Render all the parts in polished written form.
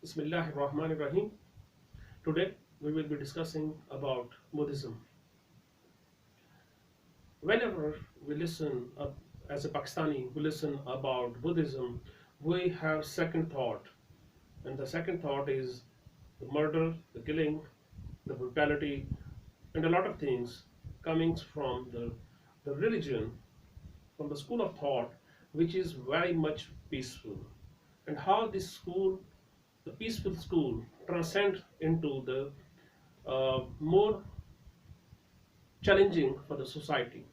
Bismillahirrahmanirrahim. Today we will be discussing about Buddhism. Whenever we listen, as a Pakistani, we listen about Buddhism, we have second thought, and the second thought is the murder, the killing, the brutality, and a lot of things coming from the religion, from the school of thought, which is very much peaceful, and how this school, the peaceful school, transcend into the more challenging for the society.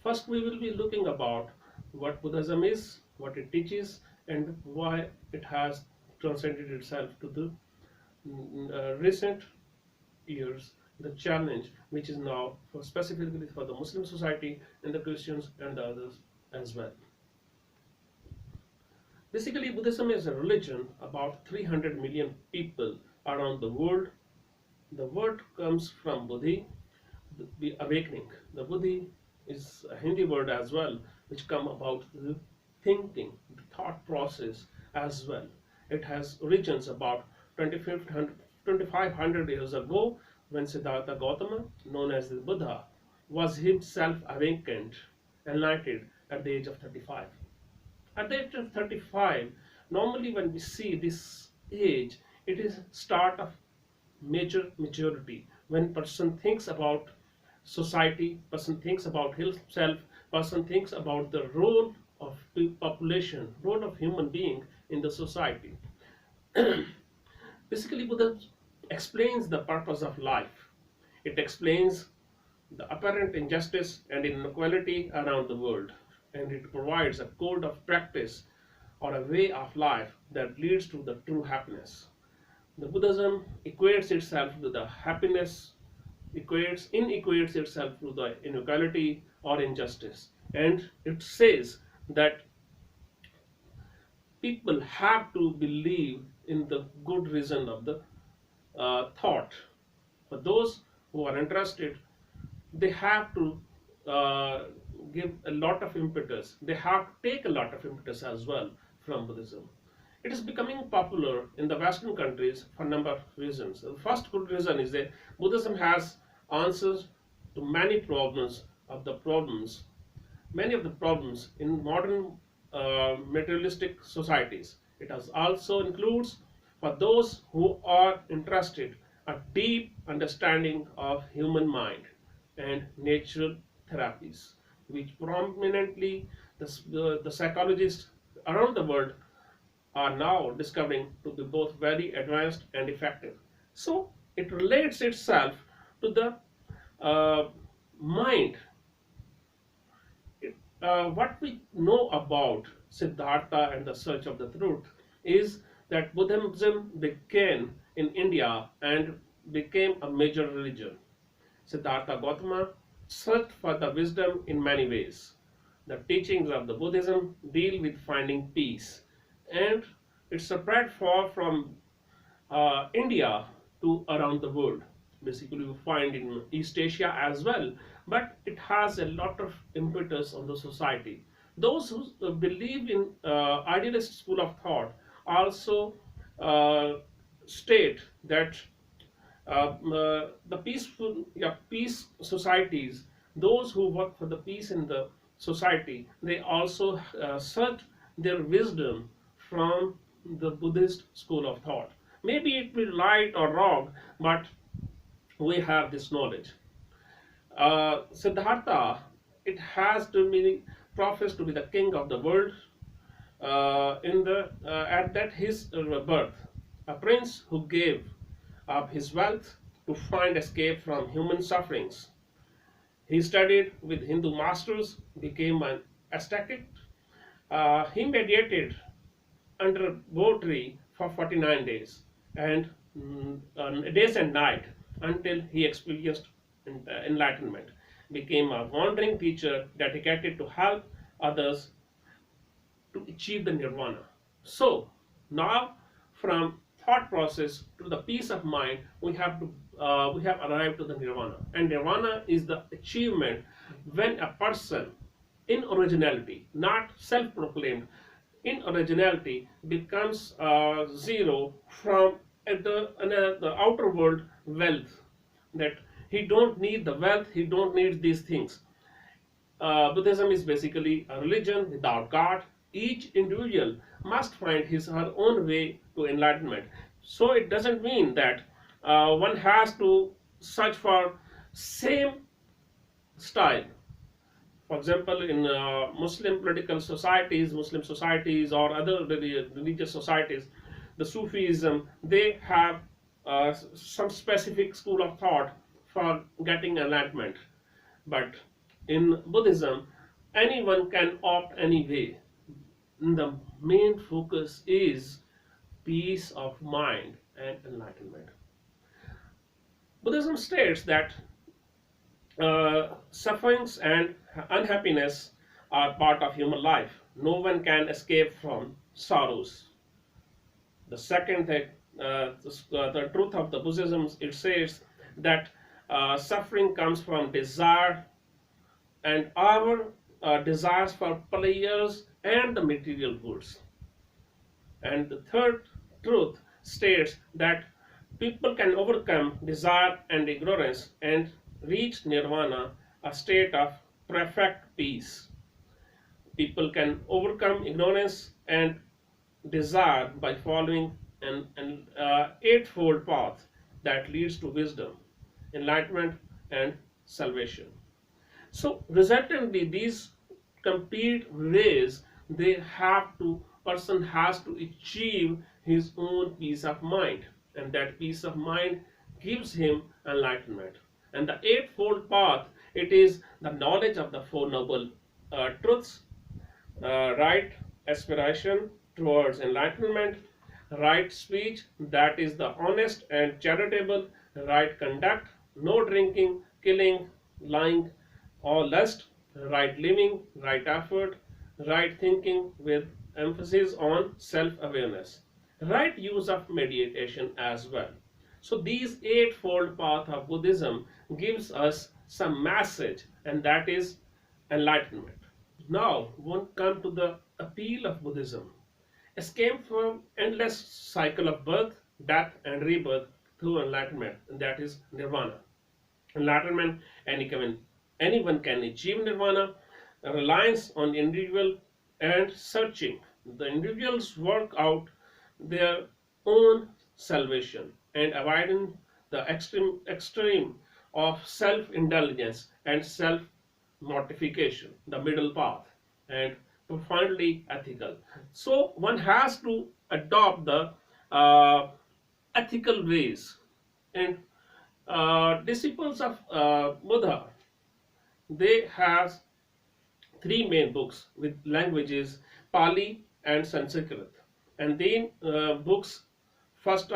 First, we will be looking about what Buddhism is, what it teaches, and why it has transcended itself to the recent years, the challenge which is now for specifically for the Muslim society and the Christians and the others as well. Basically, Buddhism is a religion about 300 million people around the world. The word comes from Buddhi, the awakening. The Buddhi is a Hindi word as well, which come about the thinking, the thought process as well. It has origins about 2500 years ago when Siddhartha Gautama, known as the Buddha, was himself awakened, enlightened at the age of 35. At the age of 35, normally when we see this age, it is start of major maturity. When person thinks about society, person thinks about himself, person thinks about the role of population, role of human being in the society. Basically, Buddha explains the purpose of life. It explains the apparent injustice and inequality around the world, and it provides a code of practice or a way of life that leads to the true happiness. The Buddhism equates itself to the happiness, inequates itself to the inequality or injustice, and it says that people have to believe in the good reason of the thought. For those who are interested, they have to uh, give a lot of impetus. They have to take a lot of impetus as well from Buddhism. It is becoming popular in the Western countries for a number of reasons. The first good reason is that Buddhism has answers to many of the problems in modern materialistic societies. It has also includes for those who are interested a deep understanding of human mind and natural therapies, which prominently the psychologists around the world are now discovering to be both very advanced and effective. So it relates itself to the mind. What we know about Siddhartha and the search of the truth is that Buddhism began in India and became a major religion. Siddhartha Gautama searched for the wisdom in many ways. The teachings of the Buddhism deal with finding peace, and it's spread far from India to around the world. Basically, we find in East Asia as well, but it has a lot of impetus on the society. Those who believe in idealist school of thought also uh, state that the peaceful, yeah, peace societies, those who work for the peace in the society, they also search their wisdom from the Buddhist school of thought. Maybe it will be right or wrong, but we have this knowledge. Siddhartha, it has to be professed to be the king of the world in the at that his birth, a prince who gave up his wealth to find escape from human sufferings. He studied with Hindu masters, became an ascetic. He meditated under a bo tree for 49 days and days and night until he experienced enlightenment. Became a wandering teacher dedicated to help others to achieve the nirvana. So now, from thought process to the peace of mind, we have arrived to the nirvana, and nirvana is the achievement when a person, in originality, not self-proclaimed, in originality becomes zero from the outer world wealth, that he don't need the wealth, he don't need these things. Buddhism is basically a religion without God. Each individual must find his or her own way to enlightenment. So it doesn't mean that one has to search for same style. For example, in Muslim political societies, Muslim societies, or other religious societies, the Sufism, they have some specific school of thought for getting enlightenment. But in Buddhism, anyone can opt any way. The main focus is peace of mind and enlightenment. Buddhism states that sufferings and unhappiness are part of human life. No one can escape from sorrows. The second thing, the truth of the Buddhism, it says that suffering comes from desire, and our desires for pleasures and the material goods. And the third truth states that people can overcome desire and ignorance and reach nirvana, a state of perfect peace. People can overcome ignorance and desire by following an eightfold path that leads to wisdom, enlightenment, and salvation. So resultantly, these complete ways, they have to person has to achieve his own peace of mind, and that peace of mind gives him enlightenment. And the eightfold path, it is the knowledge of the four noble truths, right aspiration towards enlightenment, right speech, that is the honest and charitable, right conduct, no drinking, killing, lying, or lust, right living, right effort, right thinking with emphasis on self awareness, right use of meditation as well. So, these eightfold path of Buddhism gives us some message, and that is enlightenment. Now, one come to the appeal of Buddhism. Escape from endless cycle of birth, death, and rebirth through enlightenment, and that is nirvana. Enlightenment, anyone can achieve nirvana. Reliance on individual and searching. The individuals work out their own salvation and avoiding the extreme of self-indulgence and self-mortification, the middle path, and profoundly ethical. So one has to adopt the uh, ethical ways, and disciples of Buddha, they have three main books with languages Pali and Sanskrit, and then books. First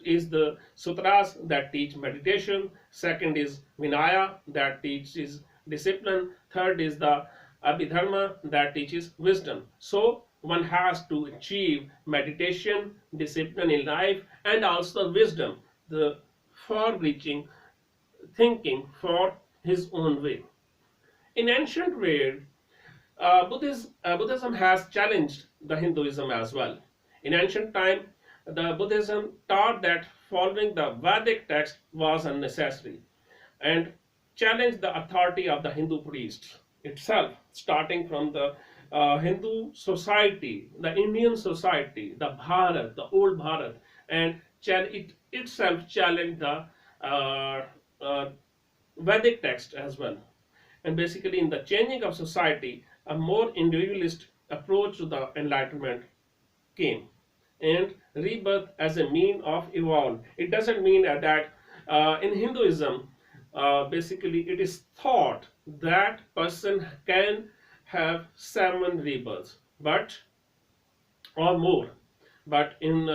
is the sutras that teach meditation. Second is Vinaya that teaches discipline. Third is the Abhidharma that teaches wisdom. So one has to achieve meditation, discipline in life, and also wisdom, the far-reaching thinking for his own way. In ancient world, Buddhism has challenged the Hinduism as well. In ancient time, the Buddhism taught that following the Vedic text was unnecessary and challenged the authority of the Hindu priest itself, starting from the Hindu society, the Indian society, the Bharat, the old Bharat, and it itself challenged the uh, uh, Vedic text as well. And basically, in the changing of society, a more individualist approach to the Enlightenment came, and rebirth as a mean of evolve. It doesn't mean that in Hinduism, basically, it is thought that person can have seven rebirths, but or more. But in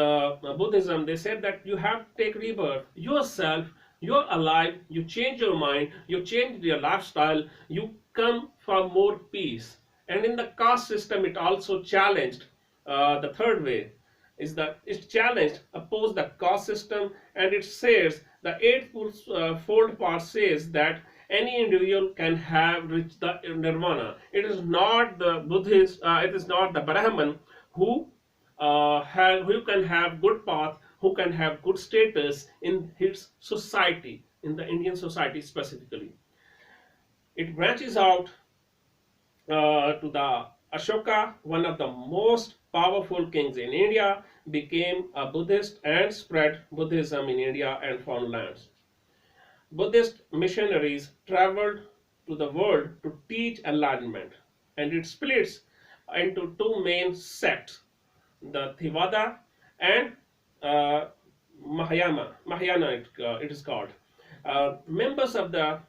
Buddhism, they said that you have to take rebirth yourself. You're alive. You change your mind. You change your lifestyle. You come for more peace. And in the caste system, it also challenged the third way is that it challenged, opposed the caste system, and it says the eightfold fold part says that any individual can have reached the nirvana. It is not the Buddhist, it is not the Brahman who who can have good path, who can have good status in his society, in the Indian society specifically. It branches out to the Ashoka, one of the most powerful kings in India, became a Buddhist and spread Buddhism in India and foreign lands. Buddhist missionaries traveled to the world to teach enlightenment, and it splits into two main sects, the Theravada and uh, Mahayana it is called. Members of the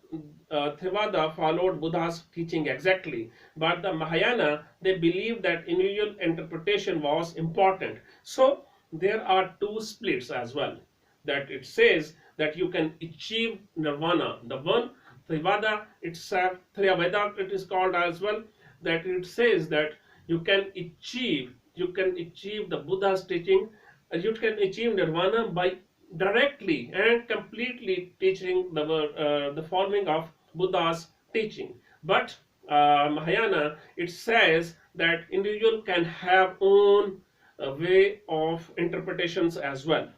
Theravada followed Buddha's teaching exactly, but the Mahayana, they believed that individual interpretation was important. So there are two splits as well. That it says that you can achieve nirvana. The one Theravada itself, Theravada it is called as well. That it says that you can achieve the Buddha's teaching, you can achieve nirvana by directly and completely teaching the following of Buddha's teaching. But Mahayana, it says that individual can have own way of interpretations as well.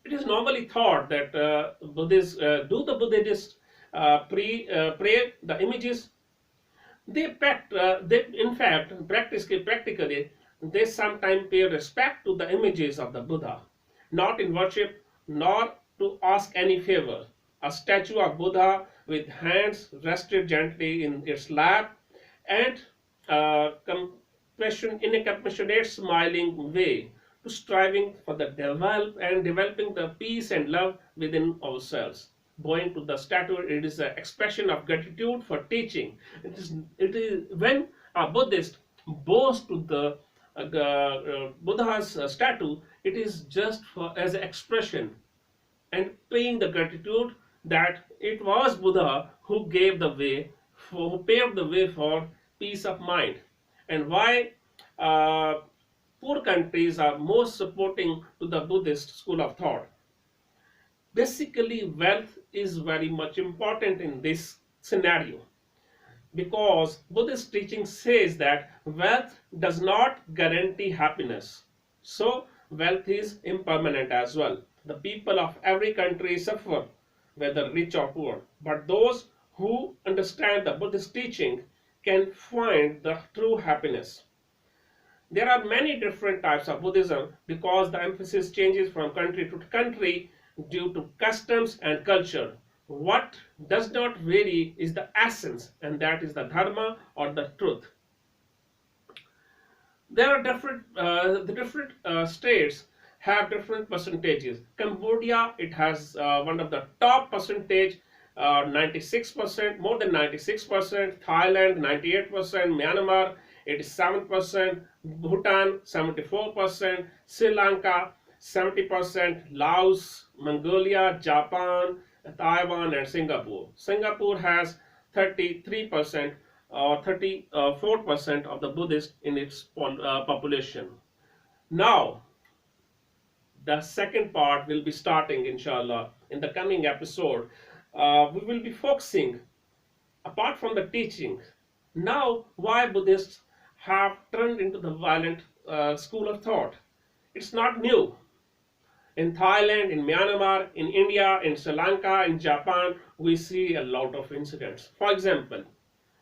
It is normally thought that Buddhists do the Buddhists pray the images. They in fact practically they sometimes pay respect to the images of the Buddha, not in worship nor to ask any favor. A statue of Buddha with hands rested gently in its lap and compassion in a compassionate smiling way to striving for the developing the peace and love within ourselves. Bowing to the statue, it is an expression of gratitude for teaching. It is when a Buddhist bows to the Buddha's statue, it is just for as an expression and paying the gratitude that it was Buddha who gave the way, who paved the way for peace of mind. And why uh, poor countries are most supporting to the Buddhist school of thought. Basically, wealth is very much important in this scenario because Buddhist teaching says that wealth does not guarantee happiness. So, wealth is impermanent as well. The people of every country suffer, whether rich or poor. But those who understand the Buddhist teaching can find the true happiness. There are many different types of Buddhism because the emphasis changes from country to country due to customs and culture. What does not vary is the essence, and that is the dharma or the truth. There are the different states have different percentages. Cambodia, it has one of the top percentage, 96%, more than 96%. Thailand, 98%. Myanmar, 87%. Bhutan, 74%. Sri Lanka, 70%. Laos, Mongolia, Japan, Taiwan, and Singapore. Singapore has 33% or 34% of the Buddhists in its population. Now, the second part will be starting, inshallah, in the coming episode. We will be focusing, apart from the teaching, now why Buddhists have turned into the violent school of thought. It's not new. In Thailand, in Myanmar, in India, in Sri Lanka, in Japan, we see a lot of incidents. For example,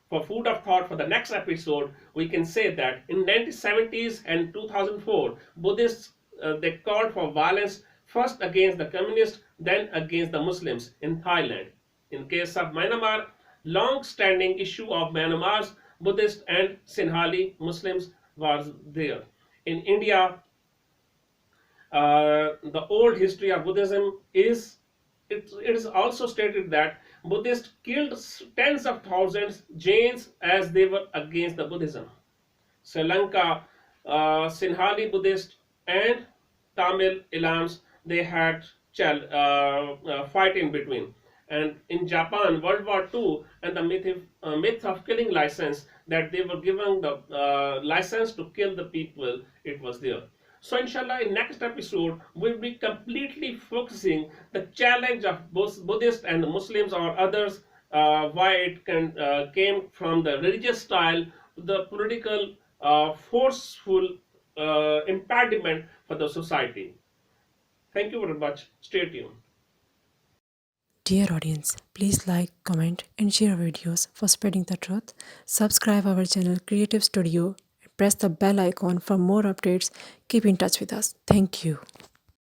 for food of thought for the next episode, we can say that in 1970s and 2004, Buddhists they called for violence first against the communists, then against the Muslims in Thailand. In case of Myanmar, long-standing issue of Myanmar's Buddhist and Sinhali Muslims was there. In India, the old history of Buddhism is it is also stated that Buddhists killed tens of thousands Jains as they were against the Buddhism. Sri Lanka, Sinhali Buddhist and Tamil Ilams, they had fight in between. And in Japan, World War II, and the myth of killing license, that they were given the license to kill the people, it was there. So inshallah, in next episode, we'll be completely focusing the challenge of both Buddhists and the Muslims or others, why it came from the religious style to the political forceful impediment for the society. Thank you very much. Stay tuned. Dear audience, please like, comment, and share videos for spreading the truth. Subscribe our channel Creative Studio. Press the bell icon for more updates. Keep in touch with us. Thank you.